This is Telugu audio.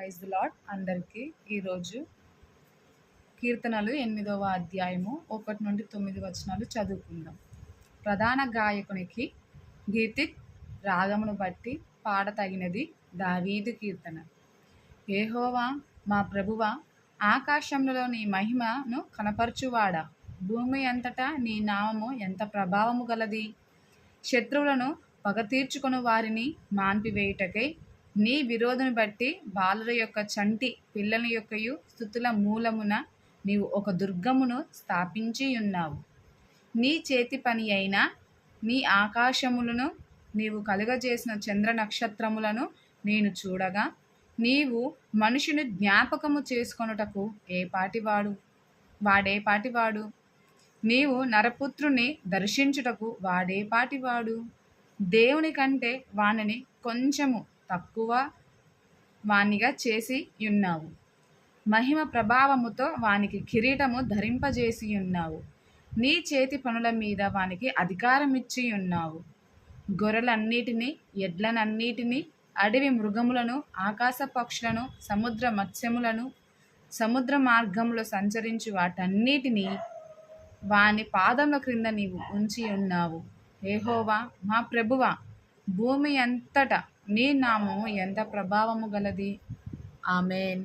ప్రైజ్ ది లార్డ్ అందరికీ. ఈరోజు కీర్తనలు 8వ అధ్యాయము 1 నుండి 9 వచనాలు చదువుకుందాం. ప్రధాన గాయకునికి గీతి రాగమును బట్టి పాడతగినది దావీదు కీర్తన. యెహోవా మా ప్రభువా, ఆకాశములలో నీ మహిమను కనపరచువాడా, భూమి అంతటా నీ నామము ఎంత ప్రభావము గలది. శత్రువులను పగ తీర్చుకొని వారిని మాన్పివేయుటకై నీ విరోధుని బట్టి బాలుర యొక్క చంటి పిల్లల యొక్కయు స్తుతుల మూలమున నీవు ఒక దుర్గమును స్థాపించి ఉన్నావు. నీ చేతి పని అయిన నీ ఆకాశములను నీవు కలుగజేసిన చంద్ర నక్షత్రములను నేను చూడగా, నీవు మనుషుని జ్ఞాపకము చేసుకొనుటకు వాడేపాటివాడు. నీవు నరపుత్రుని దర్శించుటకు వాడేపాటివాడు. దేవుని కంటే వానిని కొంచెము తక్కువ వానిగా చేసి ఉన్నావు. మహిమ ప్రభావముతో వానికి కిరీటము ధరింపజేసి ఉన్నావు. నీ చేతి పనుల మీద వానికి అధికారం ఇచ్చి ఉన్నావు. గొర్రెలన్నిటినీ, ఎడ్లనన్నిటినీ, అడవి మృగములను, ఆకాశ పక్షులను, సముద్ర మత్స్యములను, సముద్ర మార్గంలో సంచరించు వాటన్నిటినీ వాని పాదముల క్రింద నీవు ఉంచి ఉన్నావు. యెహోవా మా ప్రభువా, భూమి అంతటా నీ నామము ఎంత ప్రభావము గలది. ఆమేన్.